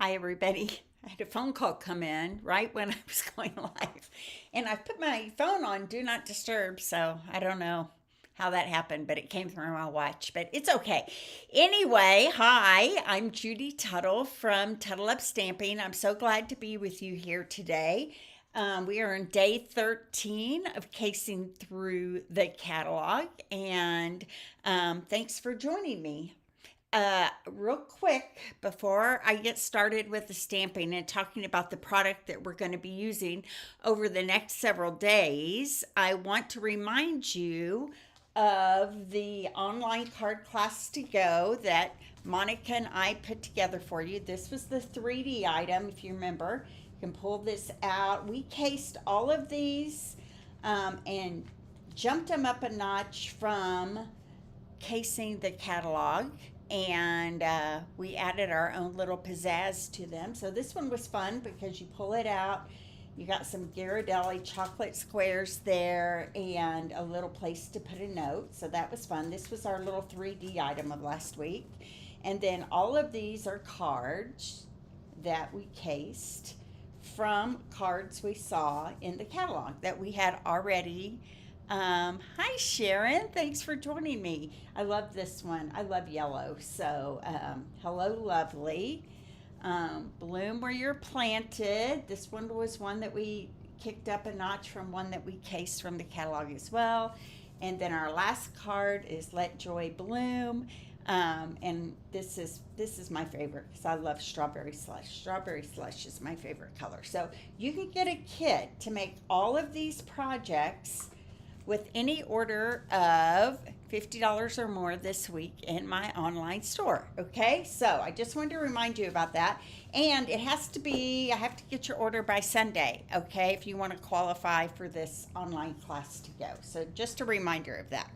Hi, everybody. I had a phone call come in right when I was going live, and I put my phone on Do Not Disturb, so I don't know how that happened, but it came through my watch, but it's okay. Anyway, hi, I'm Judy Tuttle from Tuttle Up Stamping. I'm so glad to be with you here today. We are on day 13 of casing through the catalog, and thanks for joining me. Real quick, before I get started with the stamping and talking about the product that we're going to be using over the next several days, I want to remind you of the online card class to go that Monica and I put together for you. This was the 3D item, if you remember. You can pull this out. We cased all of these and jumped them up a notch from casing the catalog, and we added our own little pizzazz to them. So this one was fun because you pull it out, you got some Ghirardelli chocolate squares there and a little place to put a note. So that was fun. This was our little 3D item of last week. And then all of these are cards that we cased from cards we saw in the catalog that we had already. Hi, Sharon. Thanks for joining me. I love this one. I love yellow. So, hello, lovely. Bloom where you're planted. This one was one that we kicked up a notch from one that we cased from the catalog as well. And then our last card is Let Joy Bloom. And this is my favorite because I love strawberry slush. Strawberry slush is my favorite color. So you can get a kit to make all of these projects with any order of $50 or more this week in my online store. Okay, so I just wanted to remind you about that. And it has to be, I have to get your order by Sunday, okay, if you want to qualify for this online class to go. So just a reminder of that.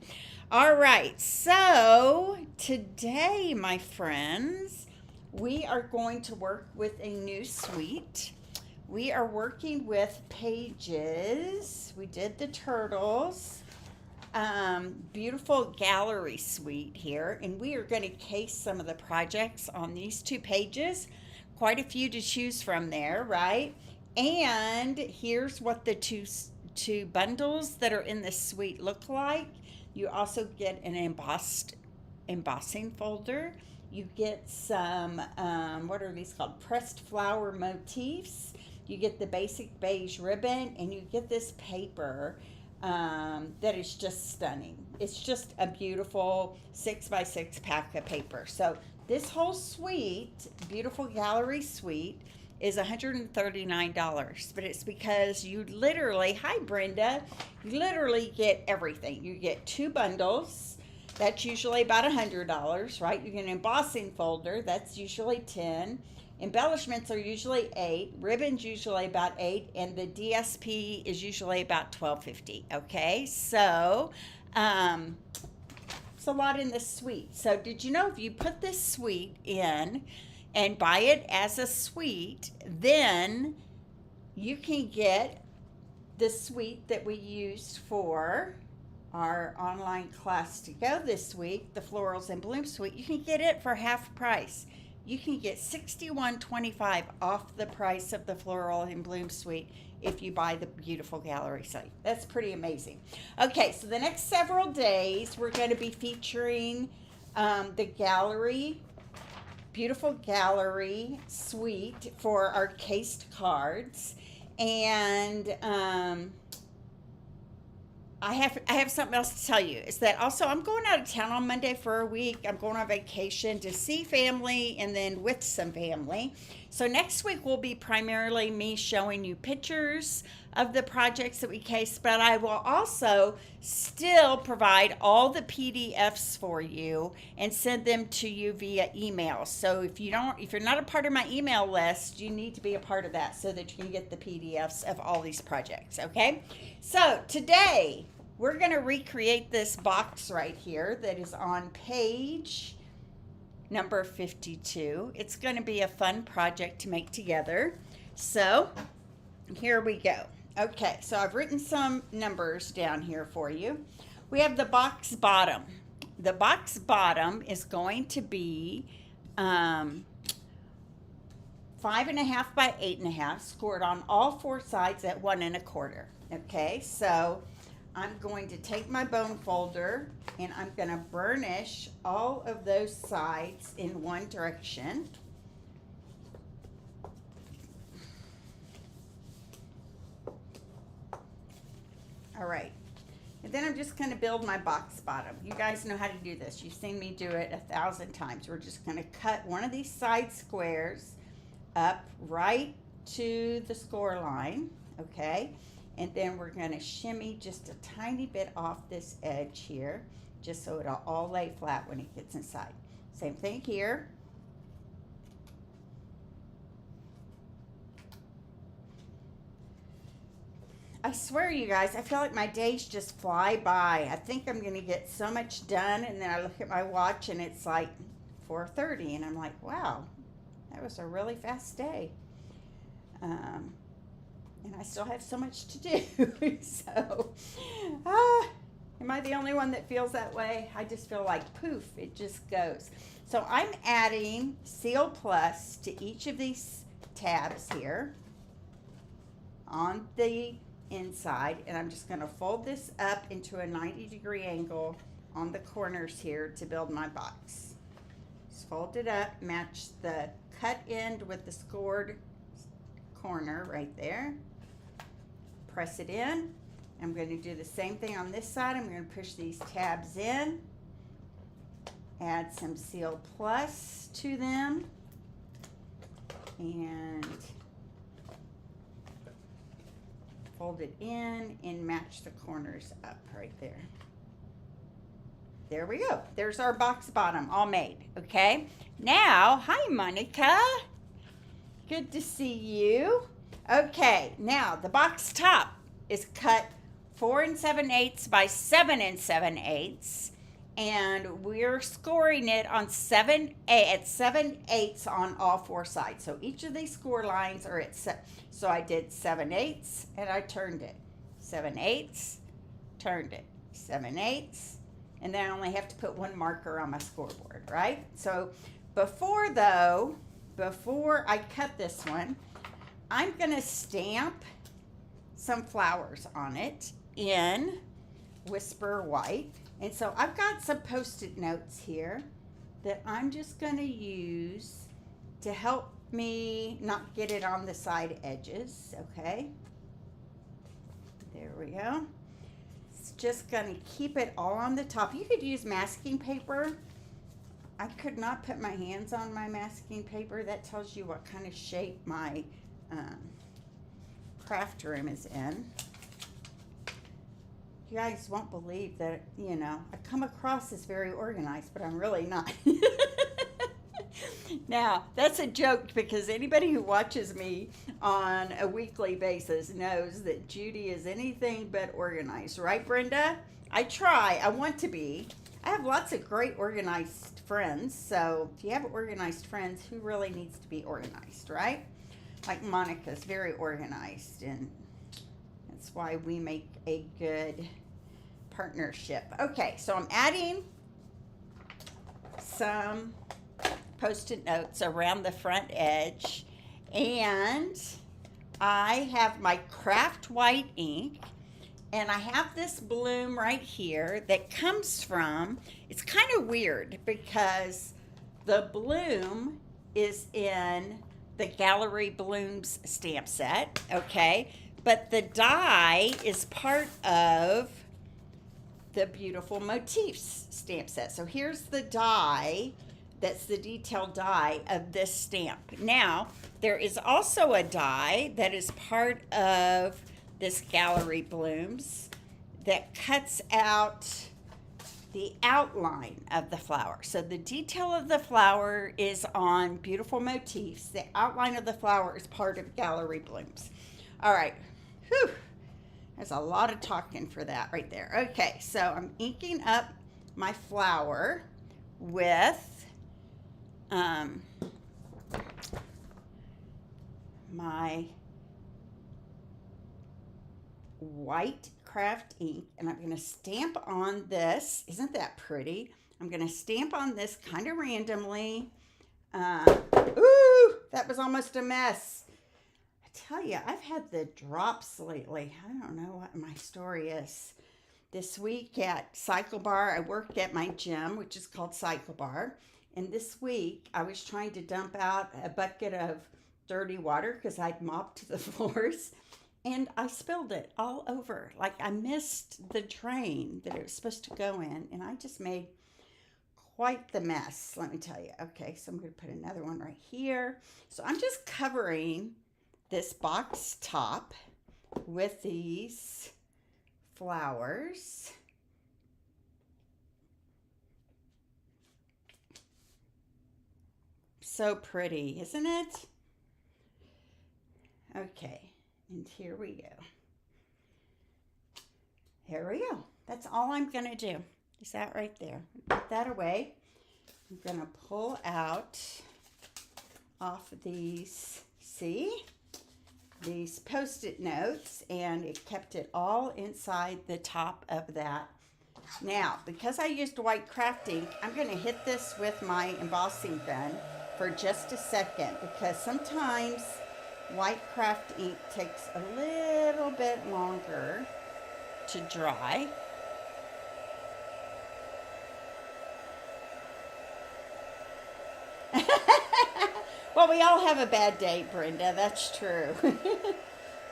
All right, so today, my friends, we are going to work with a new suite. We are working with pages. We did the turtles. Beautiful gallery suite here. And we are going to case some of the projects on these two pages. Quite a few to choose from there, right? And here's what the two bundles that are in this suite look like. You also get an embossing folder. You get some, what are these called? Pressed flower motifs. You get the basic beige ribbon, and you get this paper that is just stunning. It's just a beautiful 6x6 pack of paper. So this whole suite, beautiful gallery suite, is $139, but it's because you literally, hi Brenda, you literally get everything. You get two bundles. That's usually about $100, right? You get an embossing folder. That's usually $10. Embellishments are usually $8, ribbons usually about $8, and the DSP is usually about $12.50. Okay, so it's a lot in this suite. So did you know if you put this suite in and buy it as a suite, then you can get the suite that we used for our online class to go this week, the Florals and Bloom suite. You can get it for half price. You can get $61.25 off the price of the Floral and Bloom suite if you buy the beautiful gallery site. That's pretty amazing. Okay, so the next several days we're going to be featuring the gallery, beautiful gallery suite for our cased cards. And I have something else to tell you. Is that also I'm going out of town on Monday for a week. I'm going on vacation to see family and then with some family. So next week will be primarily me showing you pictures of the projects that we cased, but I will also still provide all the PDFs for you and send them to you via email. So if you're not a part of my email list, you need to be a part of that so that you can get the PDFs of all these projects, okay? So today we're going to recreate this box right here that is on page number 52. It's going to be a fun project to make together. So here we go. Okay, so I've written some numbers down here for you. We have the box bottom. The box bottom is going to be 5.5 by 8.5, scored on all 4 sides at 1 1/4. Okay, so I'm going to take my bone folder and I'm going to burnish all of those sides in one direction. All right, and then I'm just going to build my box bottom. You guys know how to do this. You've seen me do it 1,000 times. We're just going to cut one of these side squares up right to the score line, okay? And then we're going to shimmy just a tiny bit off this edge here, just so it'll all lay flat when it gets inside. Same thing here. I swear, you guys, I feel like my days just fly by. I think I'm going to get so much done, and then I look at my watch, and it's like 4:30, and I'm like, wow, that was a really fast day. And I still have so much to do. So, am I the only one that feels that way? I just feel like, poof, it just goes. So I'm adding Seal Plus to each of these tabs here on the inside, and I'm just going to fold this up into a 90-degree angle on the corners here to build my box. Just fold it up, match the cut end with the scored corner right there. Press it in. I'm going to do the same thing on this side. I'm going to push these tabs in, add some Seal Plus to them, and fold it in and match the corners up right there. There we go. There's our box bottom all made, okay? Now, hi Monica. Good to see you. Okay, now the box top is cut 4 7/8 by 7 7/8, and we're scoring it on 7/8 on all 4 sides. So each of these score lines are at so I did 7/8 and I turned it. 7/8, turned it. 7/8, and then I only have to put one marker on my scoreboard, right? So before I cut this one, I'm gonna stamp some flowers on it in Whisper White. And so I've got some Post-it notes here that I'm just gonna use to help me not get it on the side edges, okay? There we go. It's just gonna keep it all on the top. You could use masking paper. I could not put my hands on my masking paper. That tells you what kind of shape my craft room is in. You guys won't believe that, you know, I come across as very organized, but I'm really not. Now, that's a joke because anybody who watches me on a weekly basis knows that Judy is anything but organized. Right, Brenda? I try. I want to be. I have lots of great organized friends. So if you have organized friends, who really needs to be organized, right? Like Monica's very organized, and that's why we make a good partnership. Okay, so I'm adding some Post-it notes around the front edge, and I have my craft white ink, and I have this bloom right here that comes from, it's kind of weird because the bloom is in the Gallery Blooms stamp set, okay? But the die is part of the Beautiful Motifs stamp set. So here's the die, that's the detailed die of this stamp. Now, there is also a die that is part of this Gallery Blooms that cuts out the outline of the flower. So the detail of the flower is on Beautiful Motifs. The outline of the flower is part of Gallery Blooms. All right. Whew. There's a lot of talking for that right there. Okay, so I'm inking up my flower with my white craft ink, and I'm going to stamp on this. Isn't that pretty? I'm going to stamp on this kind of randomly. Ooh, that was almost a mess. I tell you, I've had the drops lately. I don't know what my story is. This week at Cycle Bar, I worked at my gym, which is called Cycle Bar. And this week, I was trying to dump out a bucket of dirty water because I'd mopped the floors. And I spilled it all over. Like I missed the drain that it was supposed to go in. And I just made quite the mess, let me tell you. Okay, so I'm going to put another one right here. So I'm just covering this box top with these flowers. So pretty, isn't it? Okay, and here we go. Here we go. That's all I'm going to do. Is that right there? Put that away. I'm going to pull out off of these, see? These Post-it notes, and it kept it all inside the top of that. Now, because I used white craft ink, I'm going to hit this with my embossing gun for just a second, because sometimes white craft ink takes a little bit longer to dry. Well, we all have a bad day, Brenda. That's true.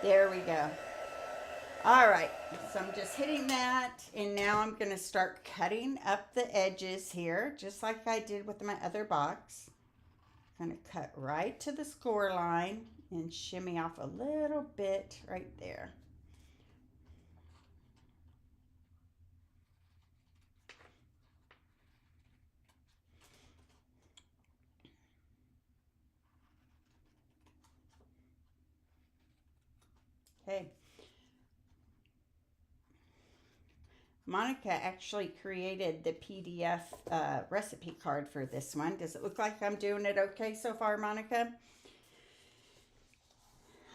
There we go. All right. So I'm just hitting that. And now I'm going to start cutting up the edges here, just like I did with my other box. I'm going to cut right to the score line and shimmy off a little bit right there. Okay. Monica actually created the PDF recipe card for this one. Does it look like I'm doing it okay so far, Monica?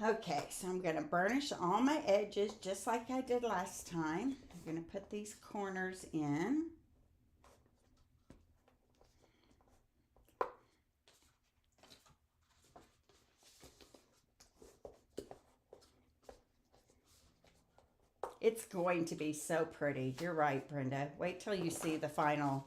Okay, so I'm going to burnish all my edges just like I did last time. I'm going to put these corners in. It's going to be so pretty. You're right, Brenda. Wait till you see the final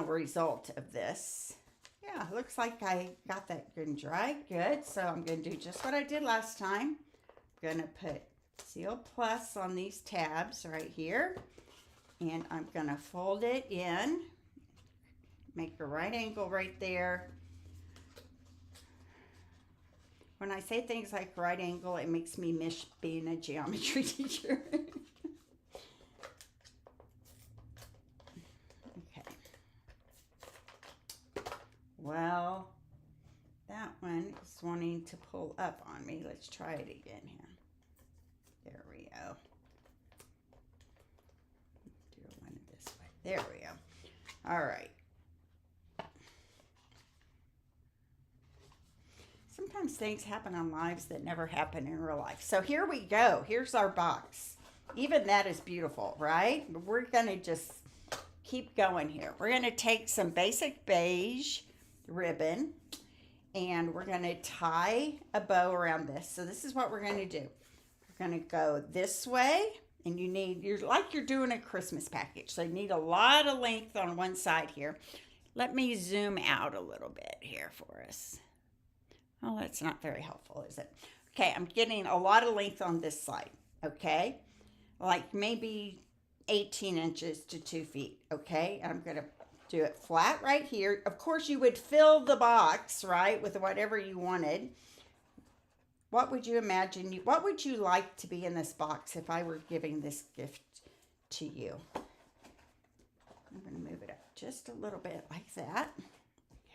result of this. Yeah, looks like I got that good and dry. Good. So I'm going to do just what I did last time. I'm going to put Seal Plus on these tabs right here. And I'm going to fold it in. Make a right angle right there. When I say things like right angle, it makes me miss being a geometry teacher. Okay. Well, that one is wanting to pull up on me. Let's try it again here. There we go. Do one this way. There we go. All right. Sometimes things happen on lives that never happen in real life. So here we go. Here's our box. Even that is beautiful, right? We're going to just keep going here. We're going to take some basic beige ribbon and we're going to tie a bow around this. So this is what we're going to do. We're going to go this way, and you're like you're doing a Christmas package. So you need a lot of length on one side here. Let me zoom out a little bit here for us. Oh, that's not very helpful, is it? Okay, I'm getting a lot of length on this side, okay? Like maybe 18 inches to 2 feet, okay? I'm going to do it flat right here. Of course, you would fill the box, right, with whatever you wanted. What would you imagine? What would you like to be in this box if I were giving this gift to you? I'm going to move it up just a little bit like that,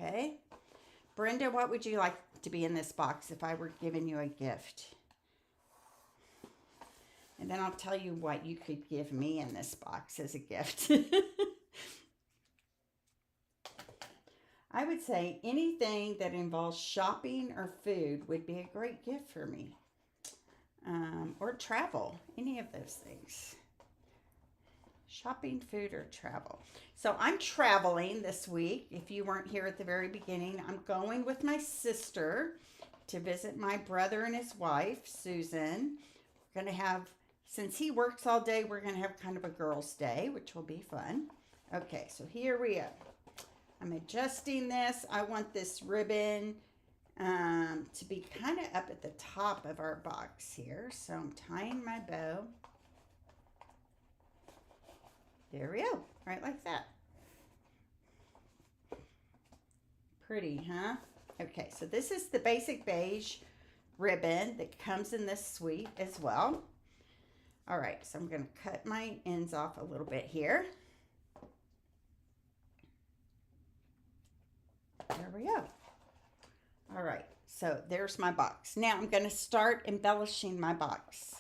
okay? Brenda, what would you like to be in this box if I were giving you a gift? And then I'll tell you what you could give me in this box as a gift. I would say anything that involves shopping or food would be a great gift for me. Or travel, any of those things. Shopping, food, or travel. So I'm traveling this week. If you weren't here at the very beginning, I'm going with my sister to visit my brother and his wife, Susan. We're going to have, since he works all day, we're going to have kind of a girls' day, which will be fun. Okay, so here we are. I'm adjusting this. I want this ribbon to be kind of up at the top of our box here. So I'm tying my bow. There we go, right like that. Pretty, huh? Okay, so this is the basic beige ribbon that comes in this suite as well. All right, so I'm going to cut my ends off a little bit here. There we go. All right, so there's my box. Now I'm going to start embellishing my box.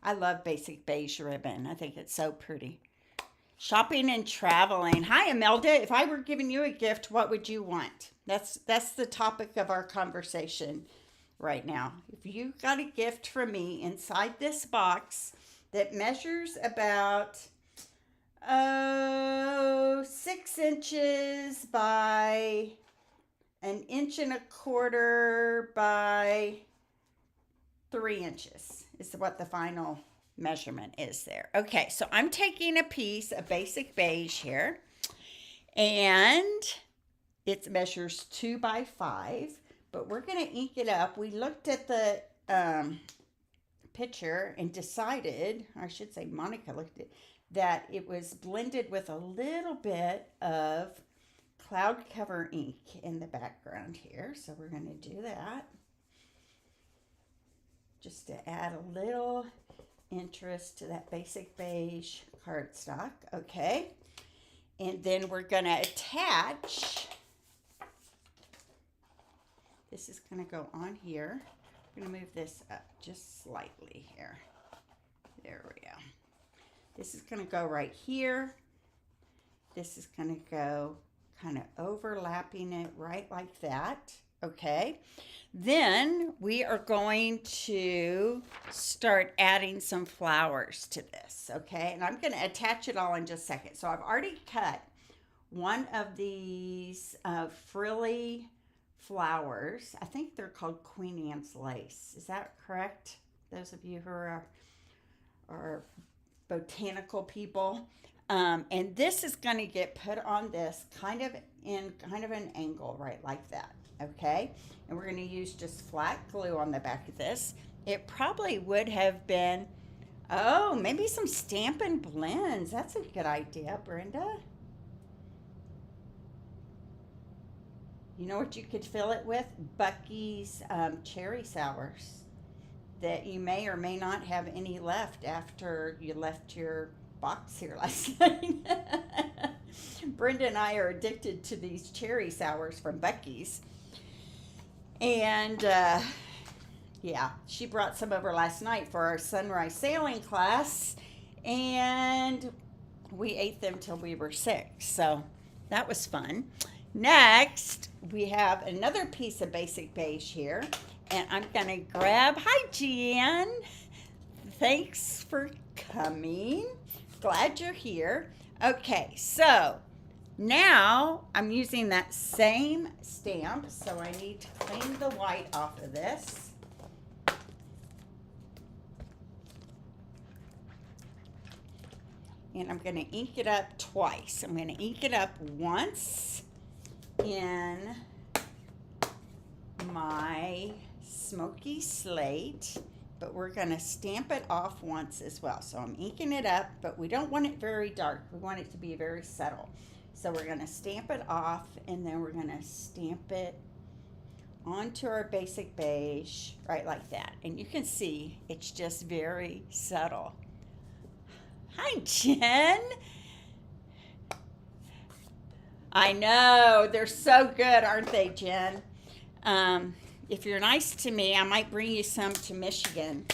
I love basic beige ribbon. I think it's so pretty. Shopping and traveling. Hi, Imelda. If I were giving you a gift, what would you want? That's the topic of our conversation right now. If you got a gift from me inside this box that measures about 6 inches by 1 1/4 inches by 3 inches is what the final measurement is there. Okay, so I'm taking a piece of basic beige here, and it measures 2 by 5, but we're going to ink it up. We looked at the picture and decided, I should say Monica looked at, that it was blended with a little bit of cloud cover ink in the background here. So we're going to do that just to add a little interest to that basic beige cardstock. Okay, and then we're going to attach, this is going to go on here. I'm going to move this up just slightly here. There we go. This is going to go right here. This is going to go kind of overlapping it right like that. Okay, then we are going to start adding some flowers to this. Okay, and I'm going to attach it all in just a second. So I've already cut one of these frilly flowers. I think they're called Queen Anne's lace. Is that correct? Those of you who are botanical people. And this is going to get put on this kind of an angle right like that. Okay, and we're going to use just flat glue on the back of this. It probably would have been, oh, maybe some Stampin' Blends. That's a good idea, Brenda. You know what you could fill it with? Bucky's cherry sours that you may or may not have any left after you left your box here last night. Brenda and I are addicted to these cherry sours from Bucky's. And yeah, she brought some over last night for our sunrise sailing class, and we ate them till we were sick. So that was fun. Next, we have another piece of basic beige here, and I'm going to grab, hi Jan, thanks for coming. Glad you're here. Okay, so now I'm using that same stamp, so I need to clean the white off of this. And I'm going to ink it up twice. I'm going to ink it up once in my smoky slate, but we're going to stamp it off once as well. So I'm inking it up, but we don't want it very dark. We want it to be very subtle. So we're going to stamp it off, and then we're going to stamp it onto our basic beige, right like that. And you can see it's just very subtle. Hi, Jen. I know, they're so good, aren't they, Jen? If you're nice to me, I might bring you some to Michigan.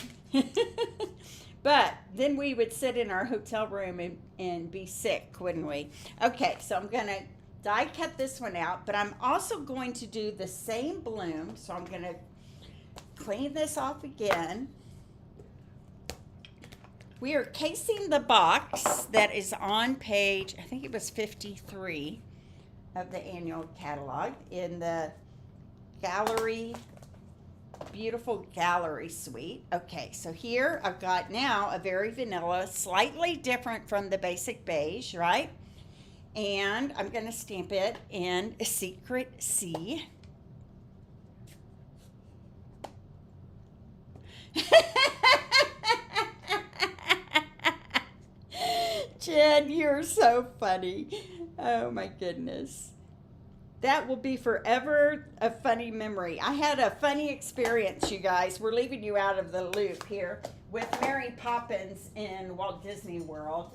But then we would sit in our hotel room and be sick, wouldn't we? Okay, so I'm going to die cut this one out, but I'm also going to do the same bloom. So I'm going to clean this off again. We are casing the box that is on page, I think it was 53 of the annual catalog in the gallery, beautiful gallery suite. Okay, so here I've got now a very vanilla, slightly different from the basic beige, right? And I'm going to stamp it in a secret C. Jen, you're so funny. Oh my goodness. That will be forever a funny memory. I had a funny experience, you guys. We're leaving you out of the loop here with Mary Poppins in Walt Disney World.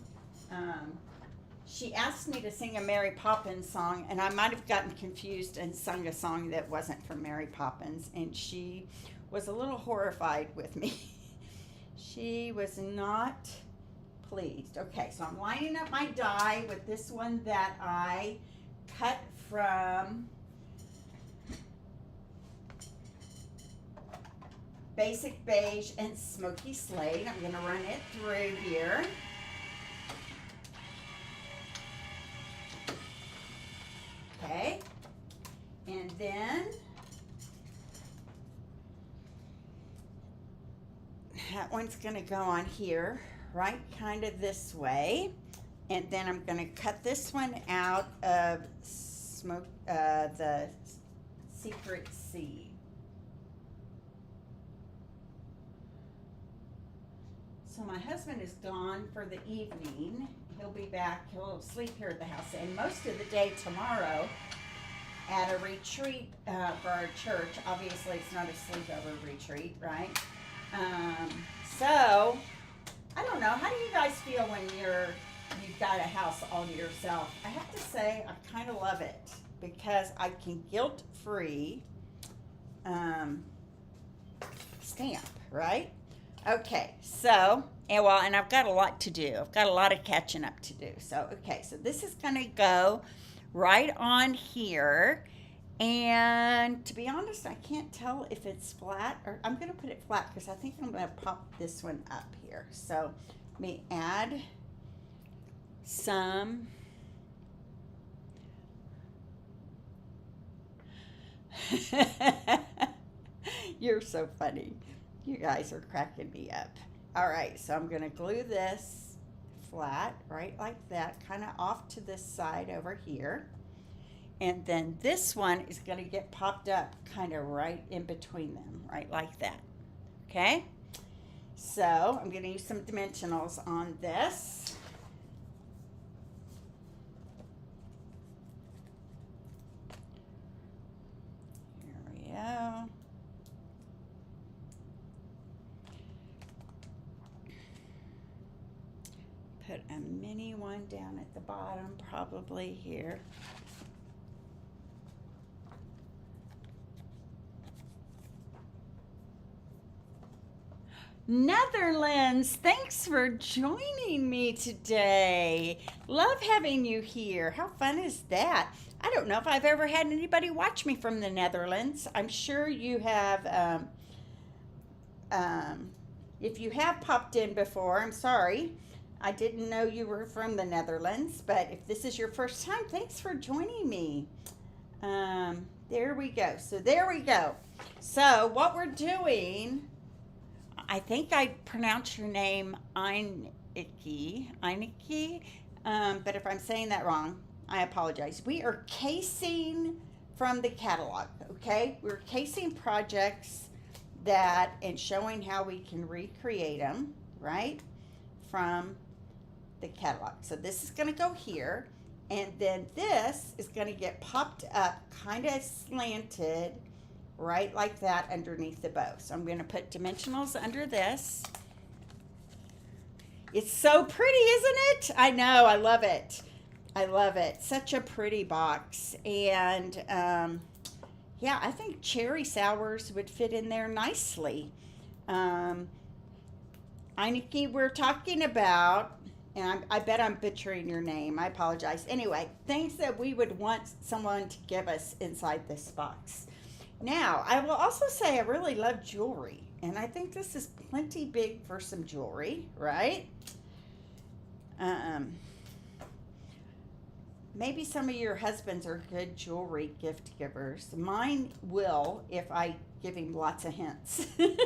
She asked me to sing a Mary Poppins song, and I might have gotten confused and sung a song that wasn't from Mary Poppins, and she was a little horrified with me. She was not pleased. Okay, so I'm lining up my die with this one that I cut from Basic Beige and Smoky Slate. I'm going to run it through here. Okay, and then that one's going to go on here, right, kind of this way, and then I'm going to cut this one out of the secret C. So my husband is gone for the evening. He'll be back. He'll sleep here at the house, and most of the day tomorrow at a retreat for our church. Obviously, it's not a sleepover retreat, right? So I don't know. How do you guys feel when you've got a house all to yourself? I have to say I kind of love it because I can guilt-free stamp, right? Okay, so, and I've got a lot to do. I've got a lot of catching up to do. So, okay, so this is going to go right on here. And to be honest, I can't tell if it's flat, or I'm going to put it flat because I think I'm going to pop this one up here. So let me add some You're so funny. You guys are cracking me up. All right, so I'm going to glue this flat, right like that, kind of off to this side over here. And then this one is going to get popped up kind of right in between them, right like that. Okay? So I'm going to use some dimensionals on this. Here we go. Put a mini one down at the bottom, probably here. Netherlands, thanks for joining me today. Love having you here. How fun is that? I don't know if I've ever had anybody watch me from the Netherlands. I'm sure you have. If you have popped in before, I'm sorry. I didn't know you were from the Netherlands, but if this is your first time, thanks for joining me. There we go. So there we go. So what we're doing, I think I pronounced your name Einike, but if I'm saying that wrong, I apologize. We are casing from the catalog, okay? We're casing projects that and showing how we can recreate them, right, from the catalog. So this is going to go here, and then this is going to get popped up kind of slanted right like that underneath the bow. So I'm going to put dimensionals under this. It's so pretty, isn't it? I know, I love it. I love it. Such a pretty box. And yeah, I think cherry sours would fit in there nicely. Einike, we're talking about, and I bet I'm butchering your name. I apologize. Anyway, things that we would want someone to give us inside this box. Now, I will also say I really love jewelry, and I think this is plenty big for some jewelry, right? Um, Maybe some of your husbands are good jewelry gift givers. Mine will if I give him lots of hints. If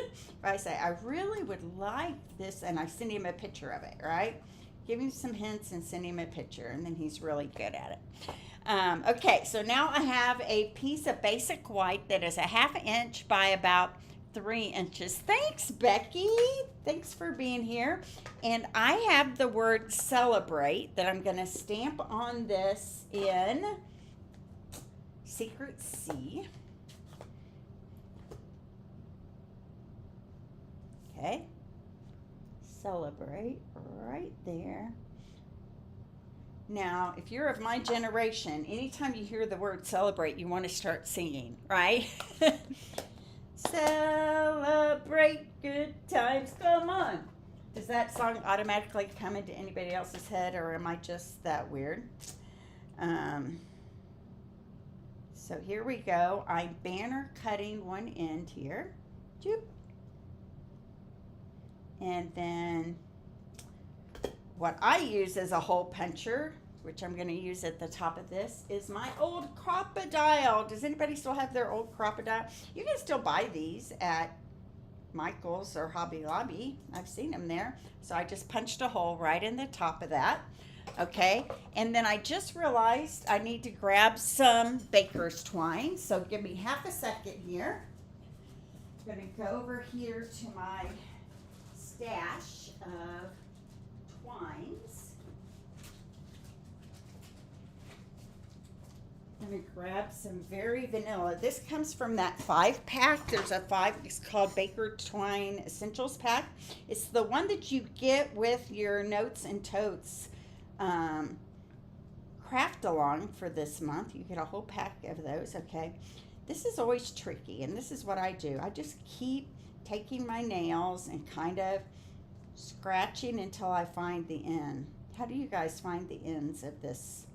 I say, I really would like this, and I send him a picture of it, right? Give him some hints and send him a picture, and then he's really good at it. Okay, so now I have a piece of basic white that is a half inch by about 3 inches. Thanks, Becky. Thanks for being here. And I have the word celebrate that I'm going to stamp on this in Secret C. Okay. Celebrate right there. Now, if you're of my generation, anytime you hear the word celebrate, you want to start singing, right? Celebrate good times, come on. Does that song automatically come into anybody else's head, or am I just that weird? So here we go. I'm banner cutting one end here. Joop. And then what I use as a hole puncher, which I'm going to use at the top of this, is my old crocodile. Does anybody still have their old crocodile? You can still buy these at Michael's or Hobby Lobby. I've seen them there. So I just punched a hole right in the top of that. Okay, and then I just realized I need to grab some baker's twine. So give me half a second here. I'm going to go over here to my stash of twines. I'm going to grab some very vanilla. This comes from that 5-pack. There's a 5, it's called Baker Twine Essentials Pack. It's the one that you get with your Notes and Totes craft along for this month. You get a whole pack of those, okay? This is always tricky, and this is what I do. I just keep taking my nails and kind of scratching until I find the end. How do you guys find the ends of this?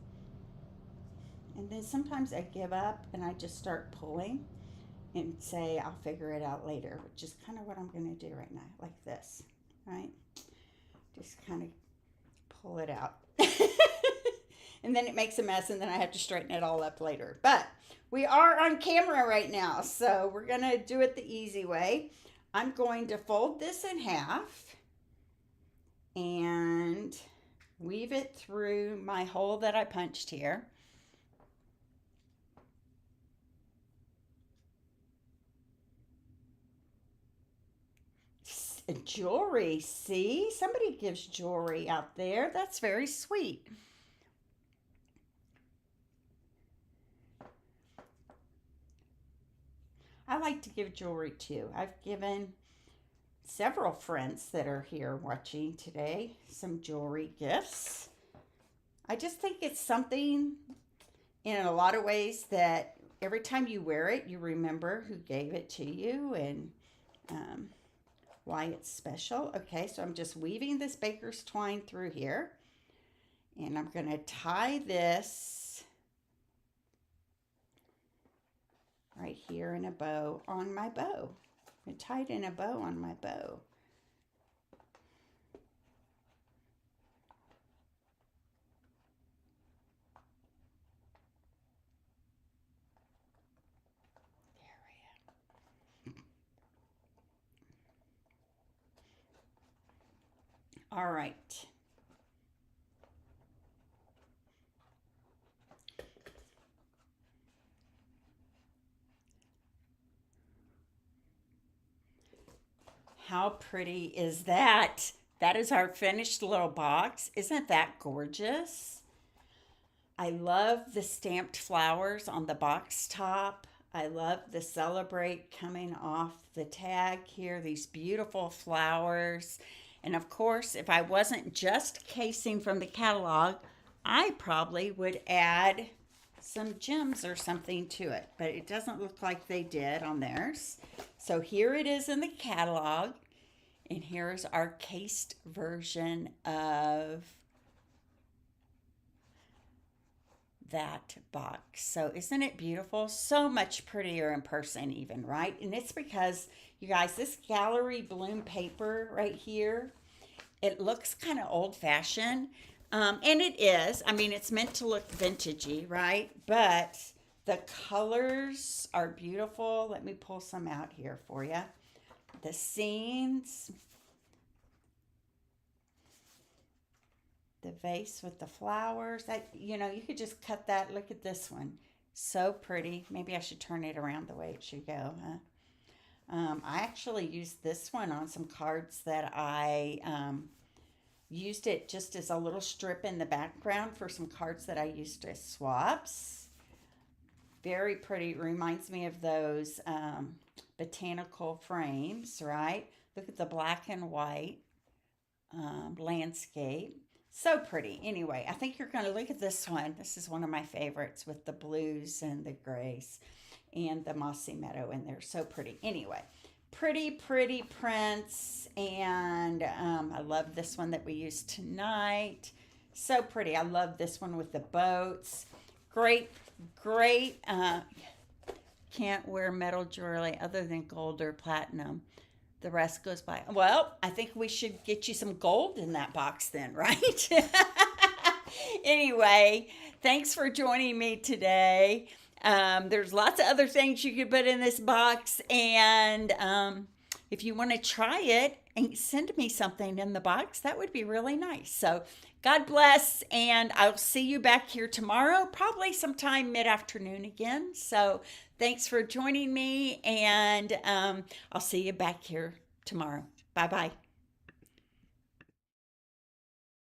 And then sometimes I give up and I just start pulling and say I'll figure it out later, which is kind of what I'm going to do right now, like this, right? Just kind of pull it out. And then it makes a mess, and then I have to straighten it all up later. But we are on camera right now, so we're going to do it the easy way. I'm going to fold this in half and weave it through my hole that I punched here. Jewelry, see? Somebody gives jewelry out there. That's very sweet. I like to give jewelry too. I've given several friends that are here watching today some jewelry gifts. I just think it's something in a lot of ways that every time you wear it, you remember who gave it to you and why it's special. Okay, so I'm just weaving this baker's twine through here, and I'm going to tie this right here in a bow on my bow. I tied in a bow on my bow. All right. How pretty is that? That is our finished little box. Isn't that gorgeous? I love the stamped flowers on the box top. I love the celebrate coming off the tag here, these beautiful flowers. And of course, if I wasn't just casing from the catalog, I probably would add some gems or something to it, but it doesn't look like they did on theirs. So here it is in the catalog, and here's our cased version of that box. So isn't it beautiful? So much prettier in person even, right? And it's because, you guys, this gallery bloom paper right here, it looks kind of old fashioned. And it is. I mean, it's meant to look vintagey, right? But the colors are beautiful. Let me pull some out here for you. The scenes, the vase with the flowers. That, you could just cut that. Look at this one. So pretty. Maybe I should turn it around the way it should go, huh? I actually used this one on some cards that I used it just as a little strip in the background for some cards that I used as swaps. Very pretty. Reminds me of those botanical frames, right? Look at the black and white landscape. So pretty. Anyway, I think you're going to look at this one. This is one of my favorites with the blues and the grays and the mossy meadow in there. So pretty. Anyway, pretty, pretty prints. And I love this one that we used tonight. So pretty. I love this one with the boats. Great, great. Can't wear metal jewelry other than gold or platinum. The rest goes by. Well, I think we should get you some gold in that box then, right? Anyway, thanks for joining me today. There's lots of other things you could put in this box. And if you want to try it and send me something in the box, that would be really nice. So God bless. And I'll see you back here tomorrow, probably sometime mid-afternoon again. So thanks for joining me. And I'll see you back here tomorrow. Bye-bye.